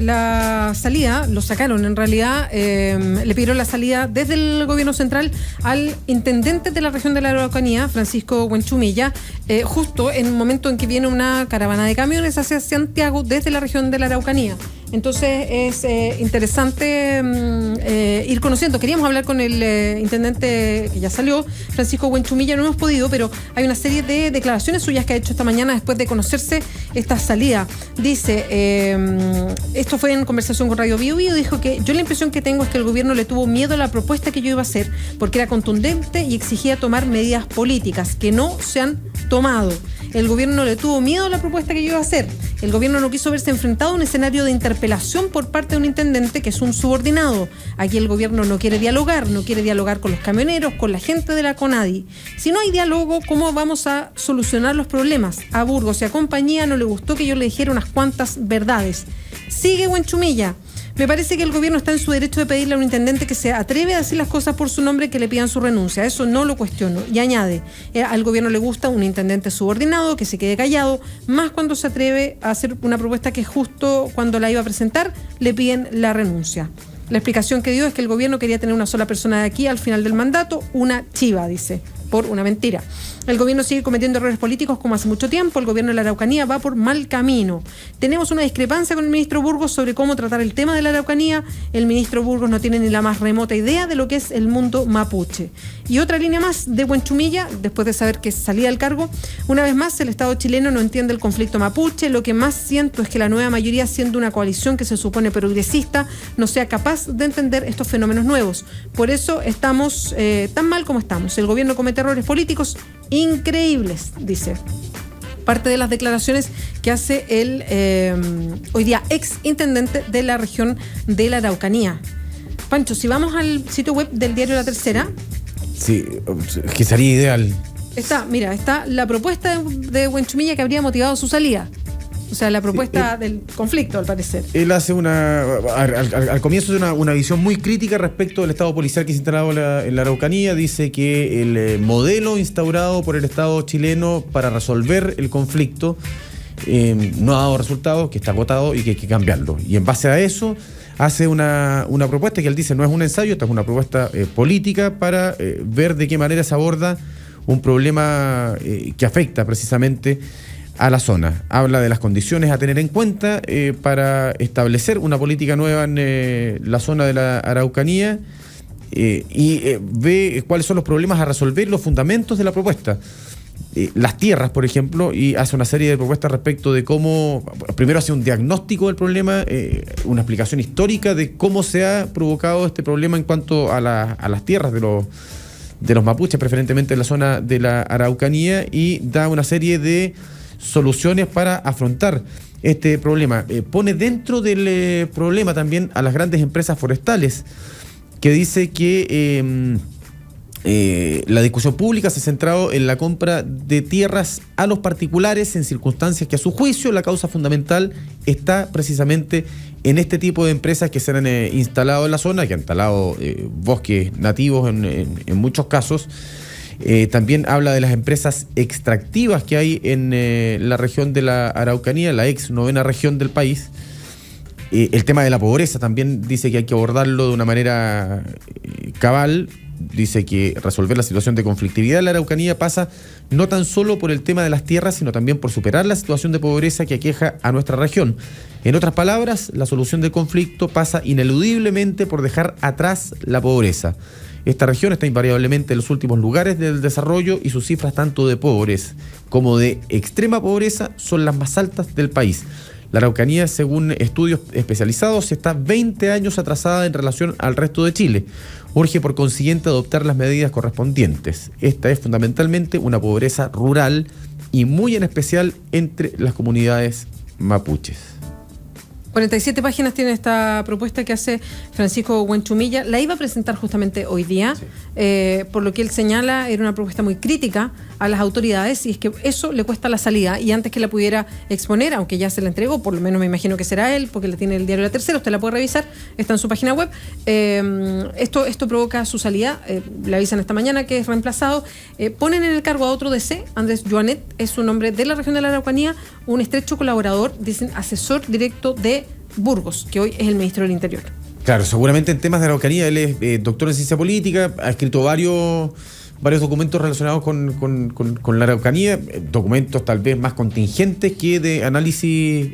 la salida, lo sacaron en realidad, le pidieron la salida desde el gobierno central al intendente de la región de la Araucanía, Francisco Huenchumilla, justo en un momento en que viene una caravana de camiones hacia Santiago desde la región de la Araucanía. Entonces es interesante ir conociendo. Queríamos hablar con el intendente que ya salió, Francisco Huenchumilla, no hemos podido, pero hay una serie de declaraciones suyas que ha hecho esta mañana después de conocerse esta salida. Dice, esto fue en conversación con Radio Bio Bio, dijo que yo la impresión que tengo es que el gobierno le tuvo miedo a la propuesta que yo iba a hacer porque era contundente y exigía tomar medidas políticas que no se han tomado. El gobierno le tuvo miedo a la propuesta que yo iba a hacer. El gobierno no quiso verse enfrentado a un escenario de interpelación por parte de un intendente que es un subordinado. Aquí el gobierno no quiere dialogar con los camioneros, con la gente de la CONADI. Si no hay diálogo, ¿cómo vamos a solucionar los problemas? A Burgos y a compañía no le gustó que yo le dijera unas cuantas verdades. Sigue Huenchumilla. Me parece que el gobierno está en su derecho de pedirle a un intendente que se atreve a decir las cosas por su nombre que le pidan su renuncia. Eso no lo cuestiono. Y añade, al gobierno le gusta un intendente subordinado, que se quede callado, más cuando se atreve a hacer una propuesta que justo cuando la iba a presentar le piden la renuncia. La explicación que dio es que el gobierno quería tener una sola persona de aquí al final del mandato, una chiva, dice, por una mentira. El gobierno sigue cometiendo errores políticos como hace mucho tiempo. El gobierno de la Araucanía va por mal camino. Tenemos una discrepancia con el ministro Burgos sobre cómo tratar el tema de la Araucanía. El ministro Burgos no tiene ni la más remota idea de lo que es el mundo mapuche. Y otra línea más de Huenchumilla, después de saber que salía del cargo, una vez más el Estado chileno no entiende el conflicto mapuche. Lo que más siento es que la nueva mayoría, siendo una coalición que se supone progresista, no sea capaz de entender estos fenómenos nuevos. Por eso estamos tan mal como estamos. El gobierno comete errores políticos increíbles, dice. Parte de las declaraciones que hace el hoy día ex intendente de la región de la Araucanía. Pancho, si vamos al sitio web del diario La Tercera. Sí, que sería ideal. Está la propuesta de Huenchumilla que habría motivado su salida. O sea, la propuesta del conflicto, al parecer. Él hace al comienzo de una visión muy crítica respecto del Estado policial que se instalado en la Araucanía. Dice que el modelo instaurado por el Estado chileno para resolver el conflicto no ha dado resultados, que está agotado y que hay que cambiarlo. Y en base a eso hace una propuesta que él dice no es un ensayo, esta es una propuesta política para ver de qué manera se aborda un problema que afecta precisamente a la zona. Habla de las condiciones a tener en cuenta para establecer una política nueva en la zona de la Araucanía y ve cuáles son los problemas a resolver, los fundamentos de la propuesta. Las tierras, por ejemplo, y hace una serie de propuestas respecto de cómo, primero hace un diagnóstico del problema, una explicación histórica de cómo se ha provocado este problema en cuanto a las tierras de los mapuches, preferentemente en la zona de la Araucanía, y da una serie de soluciones para afrontar este problema. Pone dentro del problema también a las grandes empresas forestales, que dice que la discusión pública se ha centrado en la compra de tierras a los particulares en circunstancias que a su juicio la causa fundamental está precisamente en este tipo de empresas que se han instalado en la zona, que han instalado bosques nativos en muchos casos. También habla de las empresas extractivas que hay en la región de la Araucanía, la ex novena región del país. El tema de la pobreza también dice que hay que abordarlo de una manera cabal. Dice que resolver la situación de conflictividad en la Araucanía pasa no tan solo por el tema de las tierras, sino también por superar la situación de pobreza que aqueja a nuestra región. En otras palabras, la solución del conflicto pasa ineludiblemente por dejar atrás la pobreza. Esta región está invariablemente en los últimos lugares del desarrollo y sus cifras tanto de pobres como de extrema pobreza son las más altas del país. La Araucanía, según estudios especializados, está 20 años atrasada en relación al resto de Chile. Urge por consiguiente adoptar las medidas correspondientes. Esta es fundamentalmente una pobreza rural y muy en especial entre las comunidades mapuches. 47 páginas tiene esta propuesta que hace Francisco Huenchumilla. La iba a presentar justamente hoy día, sí. Por lo que él señala, era una propuesta muy crítica a las autoridades y es que eso le cuesta la salida. Y antes que la pudiera exponer, aunque ya se la entregó, por lo menos me imagino que será él, porque la tiene el diario La Tercera, usted la puede revisar, está en su página web. Esto provoca su salida, le avisan esta mañana que es reemplazado. Ponen en el cargo a otro DC, Andrés Joanet, es un hombre de la región de la Araucanía, un estrecho colaborador, dicen asesor directo de Burgos, que hoy es el ministro del Interior. Claro, seguramente en temas de Araucanía, él es doctor en ciencia política, ha escrito varios documentos relacionados con la Araucanía, documentos tal vez más contingentes que de análisis,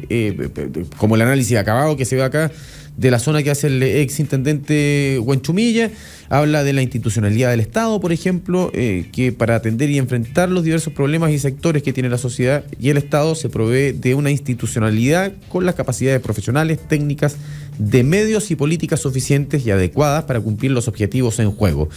como el análisis acabado que se ve acá, de la zona que hace el ex intendente Huenchumilla. Habla de la institucionalidad del Estado, por ejemplo, que para atender y enfrentar los diversos problemas y sectores que tiene la sociedad y el Estado se provee de una institucionalidad con las capacidades profesionales, técnicas, de medios y políticas suficientes y adecuadas para cumplir los objetivos en juego.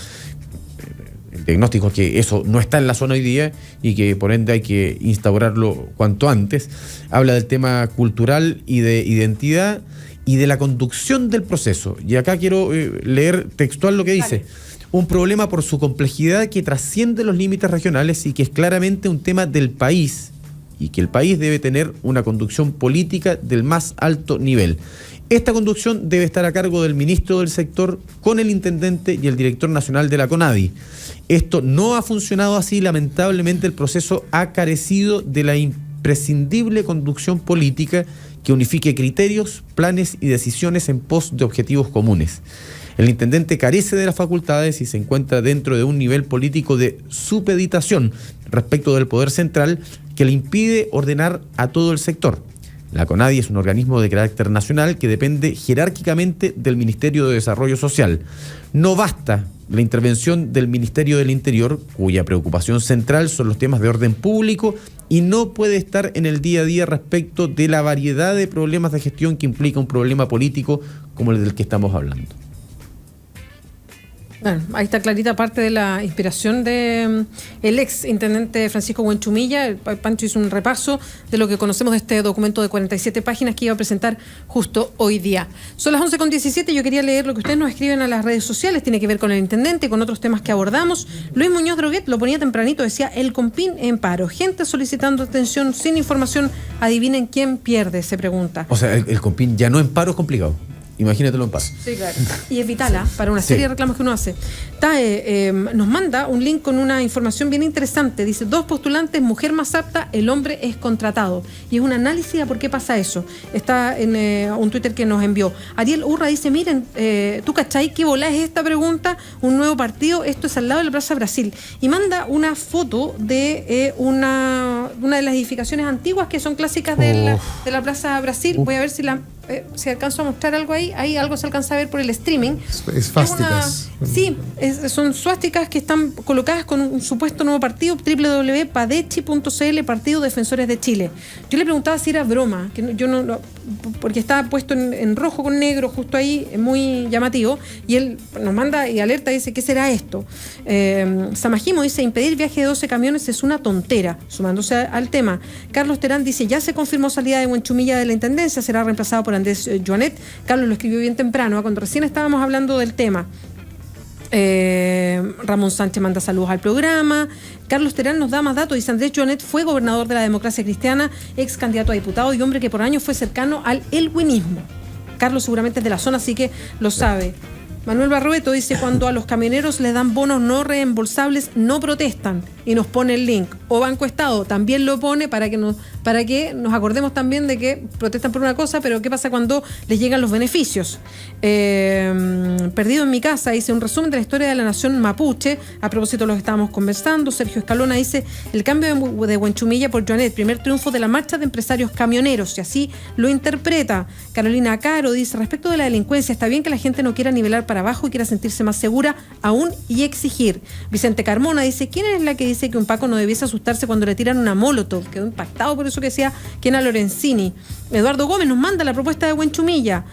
El diagnóstico es que eso no está en la zona hoy día y que por ende hay que instaurarlo cuanto antes. Habla del tema cultural y de identidad y de la conducción del proceso. Y acá quiero leer textual lo que dice. Un problema por su complejidad que trasciende los límites regionales y que es claramente un tema del país y que el país debe tener una conducción política del más alto nivel. Esta conducción debe estar a cargo del ministro del sector con el intendente y el director nacional de la CONADI. Esto no ha funcionado así, lamentablemente el proceso ha carecido de la imprescindible conducción política que unifique criterios, planes y decisiones en pos de objetivos comunes. El intendente carece de las facultades y se encuentra dentro de un nivel político de supeditación respecto del poder central que le impide ordenar a todo el sector. La CONADI es un organismo de carácter nacional que depende jerárquicamente del Ministerio de Desarrollo Social. No basta la intervención del Ministerio del Interior, cuya preocupación central son los temas de orden público, y no puede estar en el día a día respecto de la variedad de problemas de gestión que implica un problema político como el del que estamos hablando. Bueno, ahí está clarita parte de la inspiración de el ex intendente Francisco Huenchumilla. Pancho hizo un repaso de lo que conocemos de este documento de 47 páginas que iba a presentar justo hoy día. Son las 11:17, yo quería leer lo que ustedes nos escriben a las redes sociales, tiene que ver con el intendente, con otros temas que abordamos. Luis Muñoz Droguet lo ponía tempranito, decía, el Compin en paro, gente solicitando atención sin información, adivinen quién pierde, se pregunta. O sea, el Compin ya no en paro es complicado. Imagínatelo en paro. Sí, claro. Y es vital para una serie de reclamos que uno hace. TAE nos manda un link con una información bien interesante. Dice, 2 postulantes, mujer más apta, el hombre es contratado. Y es un análisis de por qué pasa eso. Está en un Twitter que nos envió. Ariel Urra dice, miren, ¿tú cachai qué bola es esta pregunta? Un nuevo partido, esto es al lado de la Plaza Brasil. Y manda una foto de una de las edificaciones antiguas que son clásicas de la Plaza Brasil. Voy a ver si alcanzo a mostrar algo ahí. Ahí algo se alcanza a ver por el streaming. Esvásticas. Son suásticas que están colocadas con un supuesto nuevo partido, www.padechi.cl, Partido Defensores de Chile. Yo le preguntaba si era broma, que yo no, porque estaba puesto en rojo con negro, justo ahí, muy llamativo, y él nos manda y alerta, dice, ¿qué será esto? Samajimo dice, impedir viaje de 12 camiones es una tontera, sumándose al tema. Carlos Terán dice, ya se confirmó salida de Huenchumilla de la Intendencia, será reemplazado por Andrés Joanet. Carlos lo escribió bien temprano, cuando recién estábamos hablando del tema. Ramón Sánchez manda saludos al programa. Carlos Terán nos da más datos. Dice, Andrés Joanet fue gobernador de la Democracia Cristiana, ex candidato a diputado y hombre que por años fue cercano al elwinismo. Carlos seguramente es de la zona, así que lo sabe. Manuel Barrueto dice, cuando a los camioneros les dan bonos no reembolsables, no protestan, y nos pone el link. O Banco Estado también lo pone para que nos acordemos también de que protestan por una cosa, pero ¿qué pasa cuando les llegan los beneficios? Perdido en mi casa dice, un resumen de la historia de la nación mapuche, a propósito de lo que estábamos conversando. Sergio Escalona dice, el cambio de Huenchumilla por Joanet, primer triunfo de la marcha de empresarios camioneros, y así lo interpreta. Carolina Caro dice, respecto de la delincuencia, está bien que la gente no quiera nivelar para abajo y quiera sentirse más segura aún y exigir. Vicente Carmona dice, ¿quién es la que dice que un Paco no debiese asustarse cuando le tiran una molotov? Quedó impactado por eso que decía Kena Lorenzini. Eduardo Gómez nos manda la propuesta de Huenchumilla.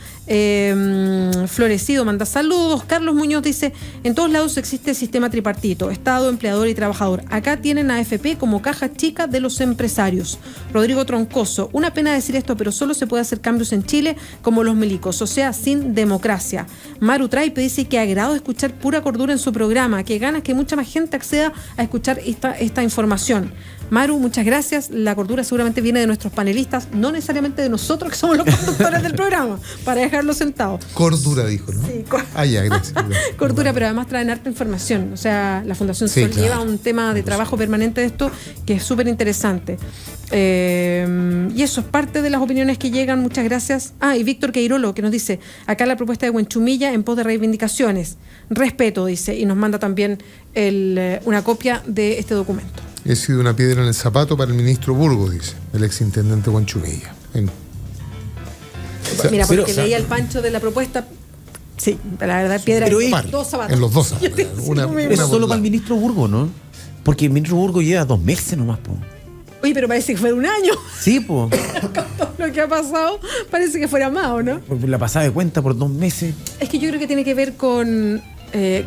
Florecido manda saludos. Carlos Muñoz dice, en todos lados existe el sistema tripartito, Estado, empleador y trabajador. Acá tienen a AFP como caja chica de los empresarios. Rodrigo Troncoso, una pena decir esto, pero solo se puede hacer cambios en Chile como los milicos, o sea, sin democracia. Maru Trae Skype, dice que agrado escuchar pura cordura en su programa, que ganas que mucha más gente acceda a escuchar esta información. Maru, muchas gracias. La cordura seguramente viene de nuestros panelistas, no necesariamente de nosotros que somos los conductores del programa, para dejarlo sentado. Cordura dijo, ¿no? Sí, ya, gracias. Cordura, pero además traen harta información. O sea, la Fundación Sol lleva un tema de trabajo permanente de esto que es súper interesante. Y eso es parte de las opiniones que llegan. Muchas gracias. Y Víctor Queirolo, que nos dice, acá la propuesta de Huenchumilla en pos de reivindicaciones. Respeto, dice, y nos manda también una copia de este documento. He sido una piedra en el zapato para el ministro Burgos, dice el exintendente Huenchumilla. Mira, porque leía el pancho de la propuesta. Sí, la verdad, piedra en dos zapatos. En los dos zapatos. Una solo para el ministro Burgos, ¿no? Porque el ministro Burgos lleva 2 meses nomás, po. Oye, pero parece que fue un año. Sí, po. Lo que ha pasado parece que fuera más, ¿o no? La pasada de cuenta por 2 meses. Es que yo creo que tiene que ver con el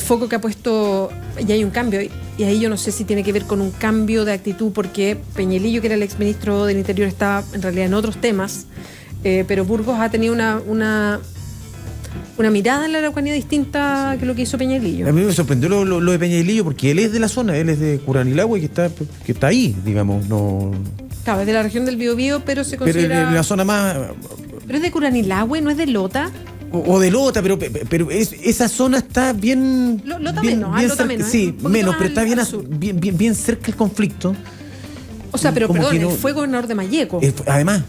foco que ha puesto, y hay un cambio, y ahí yo no sé si tiene que ver con un cambio de actitud, porque Peñalillo, que era el exministro del Interior, estaba en realidad en otros temas, pero Burgos ha tenido una mirada en la Araucanía distinta que lo que hizo Peñalillo. A mí me sorprendió lo de Peñalillo, porque él es de la zona, él es de Curanilahue, que está ahí, digamos, no... Claro, es de la región del Biobío, pero se considera... Pero es la zona más... ¿Pero es de Curanilahue, no es de Lota? O de Lota, pero esa zona está bien... Lota bien, menos, bien Lota cerca, menos. Sí, menos, pero está bien cerca el conflicto. O sea, pero como perdón, que no, él fue gobernador de Malleco. Además.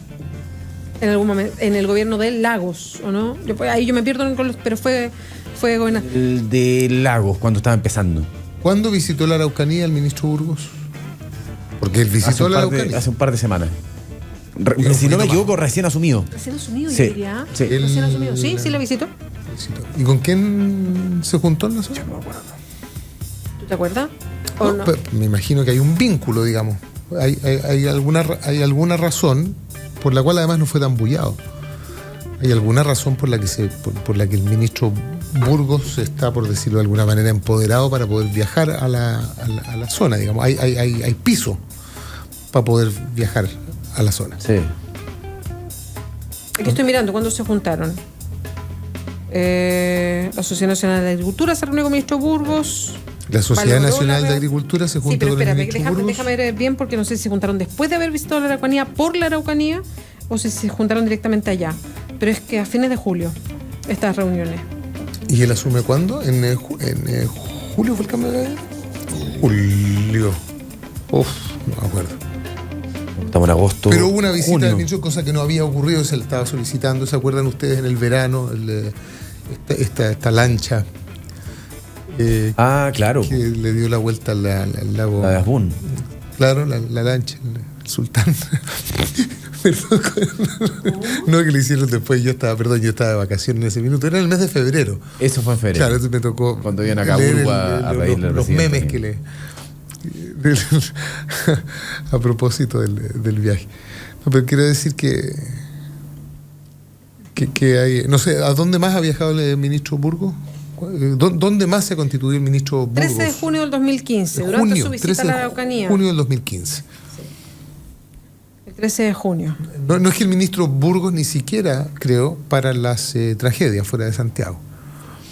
En algún momento, en el gobierno de Lagos, ¿o no? Ahí yo me pierdo pero fue gobernador. El de Lagos, cuando estaba empezando. ¿Cuándo visitó la Araucanía el ministro Burgos? Porque él visitó la Araucanía. Hace un par de semanas. Si no me equivoco, recién asumido. Recién asumido, sí, yo diría. Sí. Recién asumido. Sí, la visitó. ¿Y con quién se juntó en la zona? Yo no me acuerdo. ¿Tú te acuerdas? ¿O no? Me imagino que hay un vínculo, digamos. Hay alguna razón por la cual además no fue tan bullado. Hay alguna razón por la que el ministro Burgos está, por decirlo de alguna manera, empoderado para poder viajar a la zona, digamos. Hay piso para poder viajar a la zona. Sí. Aquí estoy mirando cuándo se juntaron. La Sociedad Nacional de Agricultura se reunió con el ministro Burgos. La Sociedad Nacional de Agricultura se junta con el ministro Burgos. Déjame ver bien, porque no sé si se juntaron después de haber visitado la Araucanía por la Araucanía o si se juntaron directamente allá. Pero es que a fines de julio, estas reuniones. ¿Y él asume cuándo? ¿En julio fue el cambio de...? Julio. No me acuerdo. Estamos en agosto. Pero hubo una visita junio. del ministro, cosa que no había ocurrido, se le estaba solicitando. ¿Se acuerdan ustedes en el verano? Esta lancha. Claro. Que le dio la vuelta al lago. La de Asbun. Claro, la lancha, el sultán. Perdón. No, que le hicieron después. Yo estaba de vacaciones en ese minuto. Era el mes de febrero. Eso fue en febrero. Claro, eso me tocó. Cuando iban acá a leer Uruguay a pedirle al los presidente. memes que le. A propósito del viaje. No, pero quiero decir que hay. No sé, ¿a dónde más ha viajado el ministro Burgos? ¿Dónde más se ha constituido el ministro Burgos? 13 de junio del 2015, durante su visita a la Araucanía. Junio del 2015. El 13 de junio. No es que el ministro Burgos ni siquiera, creo, para las tragedias fuera de Santiago.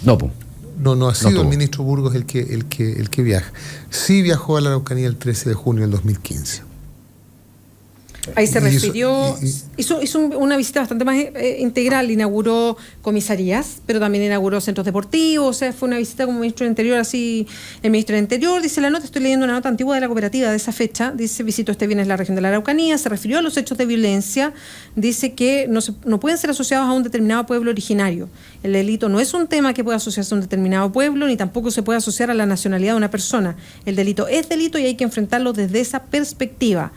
No, pues. No ha sido el ministro Burgos el que viaja. Sí viajó a la Araucanía el 13 de junio del 2015. Ahí se refirió, hizo una visita bastante más integral, inauguró comisarías, pero también inauguró centros deportivos, o sea, fue una visita como ministro del Interior, así, el ministro del Interior, dice la nota, estoy leyendo una nota antigua de la cooperativa de esa fecha, dice, visitó este viernes la región de la Araucanía, se refirió a los hechos de violencia, dice que no pueden ser asociados a un determinado pueblo originario. El delito no es un tema que pueda asociarse a un determinado pueblo, ni tampoco se puede asociar a la nacionalidad de una persona. El delito es delito y hay que enfrentarlo desde esa perspectiva.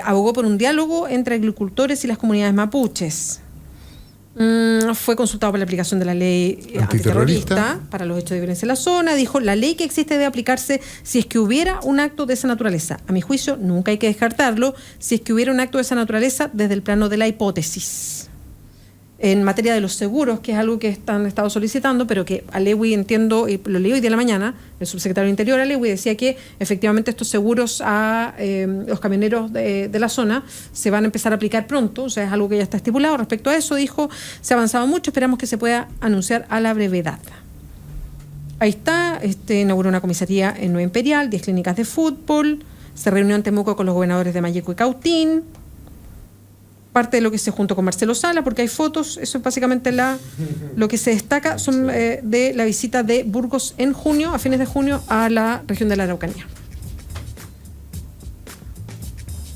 Abogó por un diálogo entre agricultores y las comunidades mapuches. Fue consultado por la aplicación de la ley antiterrorista para los hechos de violencia en la zona. Dijo, la ley que existe debe aplicarse si es que hubiera un acto de esa naturaleza. A mi juicio, nunca hay que descartarlo si es que hubiera un acto de esa naturaleza desde el plano de la hipótesis. en materia de los seguros, que es algo que han estado solicitando, pero que Alewi, entiendo, y lo leí hoy de la mañana, el subsecretario del Interior Alewi decía que efectivamente estos seguros a los camioneros de la zona se van a empezar a aplicar pronto, o sea, es algo que ya está estipulado. Respecto a eso, dijo, se ha avanzado mucho, esperamos que se pueda anunciar a la brevedad. Ahí está, inauguró una comisaría en Nueva Imperial, 10 clínicas de fútbol, se reunió en Temuco con los gobernadores de Malleco y Cautín. Parte de lo que se juntó con Marcelo Sala, porque hay fotos, eso es básicamente lo que se destaca, son de la visita de Burgos en junio, a fines de junio, a la región de la Araucanía.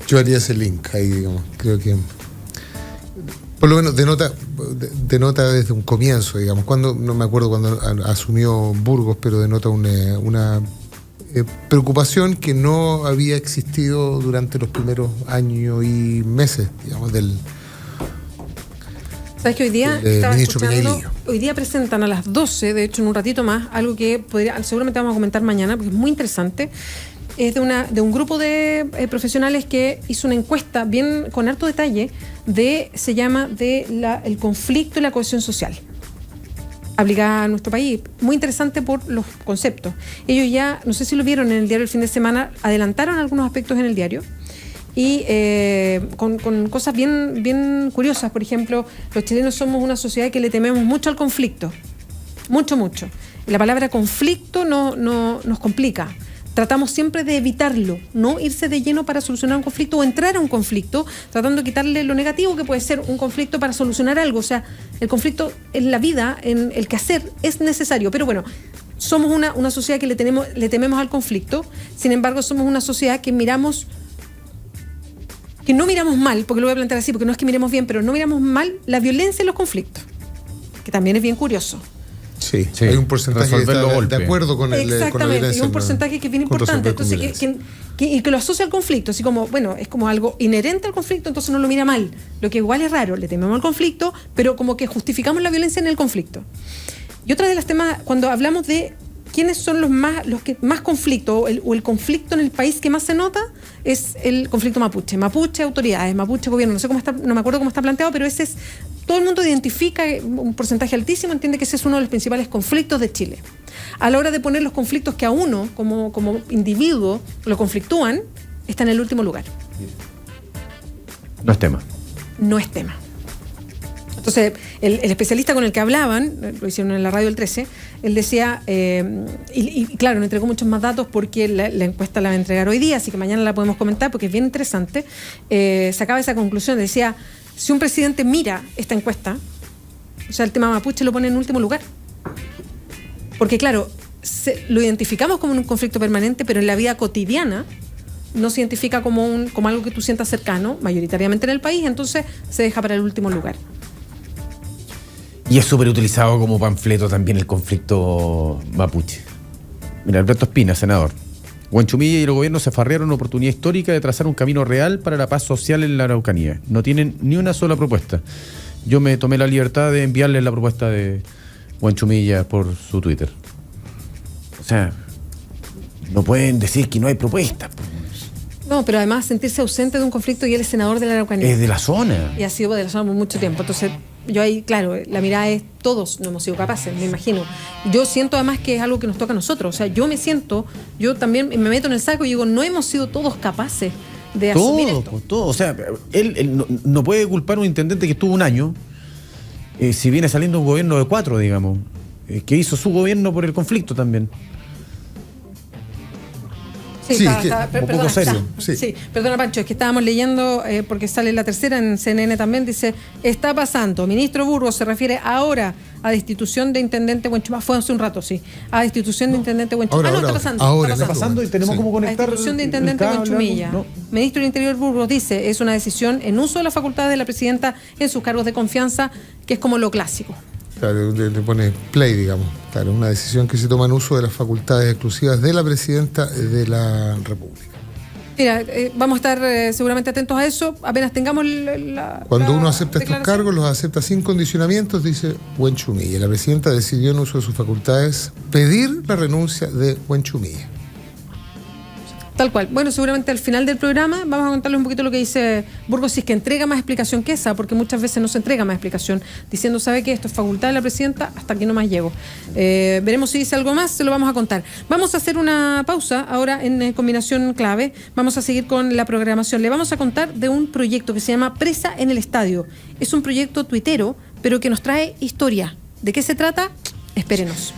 Yo haría ese link ahí, digamos. Creo que por lo menos denota desde un comienzo, digamos. No me acuerdo cuando asumió Burgos, pero denota una preocupación que no había existido durante los primeros años y meses, digamos, del ¿Sabes que hoy día ministro Peñailillo? Hoy día presentan a las 12, de hecho en un ratito más, algo que seguramente vamos a comentar mañana, porque es muy interesante. Es de un grupo de profesionales que hizo una encuesta bien con harto detalle se llama el conflicto y la cohesión social aplicada a nuestro país. Muy interesante por los conceptos. Ellos ya, no sé si lo vieron en el diario el fin de semana, adelantaron algunos aspectos en el diario y con cosas bien curiosas. Por ejemplo, los chilenos somos una sociedad que le tememos mucho al conflicto. Mucho. La palabra conflicto nos complica. Tratamos siempre de evitarlo, no irse de lleno para solucionar un conflicto o entrar a un conflicto tratando de quitarle lo negativo que puede ser un conflicto para solucionar algo. O sea, el conflicto en la vida, en el quehacer, es necesario. Pero bueno, somos una sociedad que le tememos al conflicto. Sin embargo, somos una sociedad que no miramos mal, porque lo voy a plantear así, porque no es que miremos bien, pero no miramos mal la violencia y los conflictos, que también es bien curioso. Sí, hay un porcentaje que está de acuerdo con la violencia. Exactamente, hay un porcentaje que es bien importante. Entonces, que lo asocia al conflicto, así como, bueno, es como algo inherente al conflicto, entonces no lo mira mal. Lo que igual es raro, le tememos al conflicto, pero como que justificamos la violencia en el conflicto. Y otra de las temas, cuando hablamos de quiénes son los que más conflicto, o el conflicto en el país que más se nota, es el conflicto mapuche. Mapuche, autoridades, mapuche, gobierno, no me acuerdo cómo está planteado, pero ese es. Todo el mundo identifica, un porcentaje altísimo entiende que ese es uno de los principales conflictos de Chile. A la hora de poner los conflictos que a uno, como individuo, lo conflictúan, está en el último lugar. No es tema. No es tema. Entonces, el especialista con el que hablaban, lo hicieron en la radio el 13, él decía, y claro, no entregó muchos más datos porque la encuesta la va a entregar hoy día, así que mañana la podemos comentar porque es bien interesante. Sacaba esa conclusión, decía, si un presidente mira esta encuesta, o sea, el tema mapuche lo pone en último lugar. Porque claro, lo identificamos como un conflicto permanente, pero en la vida cotidiana no se identifica como algo que tú sientas cercano, mayoritariamente en el país, entonces se deja para el último lugar. Y es súper utilizado como panfleto también el conflicto mapuche. Mira, Alberto Espina, senador. Huanchumilla y el gobierno se afarrearon una oportunidad histórica de trazar un camino real para la paz social en la Araucanía. No tienen ni una sola propuesta. Yo me tomé la libertad de enviarles la propuesta de Huanchumilla por su Twitter. O sea, no pueden decir que no hay propuesta. No, pero además sentirse ausente de un conflicto, y él es senador de la Araucanía. Es de la zona. Y ha sido de la zona por mucho tiempo. Entonces, yo ahí, claro, la mirada es, todos no hemos sido capaces, me imagino. Yo siento además que es algo que nos toca a nosotros. O sea, yo también me meto en el saco y digo, no hemos sido todos capaces de asumir esto. Todo. O sea, él no puede culpar a un intendente que estuvo un año, si viene saliendo un gobierno de 4, digamos, que hizo su gobierno por el conflicto también. Sí, perdona Pancho, es que estábamos leyendo, porque sale la tercera en CNN también, dice, está pasando, ministro Burgos se refiere ahora a destitución de intendente Huanchumilla, fue hace un rato, sí, a destitución de intendente Huanchumilla. Está pasando y tenemos como conectar. A destitución de intendente Huanchumilla. No. Ministro del Interior Burgos dice, es una decisión en uso de las facultades de la presidenta en sus cargos de confianza, que es como lo clásico. Claro, le pone play, digamos. Claro, una decisión que se toma en uso de las facultades exclusivas de la presidenta de la República. Mira, vamos a estar seguramente atentos a eso. Apenas tengamos Cuando uno acepta estos cargos, los acepta sin condicionamientos, dice Huanchumilla. La presidenta decidió en uso de sus facultades pedir la renuncia de Huanchumilla. Tal cual. Bueno, seguramente al final del programa vamos a contarles un poquito lo que dice Burgos, si es que entrega más explicación que esa, porque muchas veces no se entrega más explicación, diciendo, ¿sabe qué? Esto es facultad de la presidenta, hasta aquí no más llego. Veremos si dice algo más, se lo vamos a contar. Vamos a hacer una pausa ahora en Combinación Clave. Vamos a seguir con la programación. Le vamos a contar de un proyecto que se llama Presa en el Estadio. Es un proyecto tuitero, pero que nos trae historia. ¿De qué se trata? Espérenos.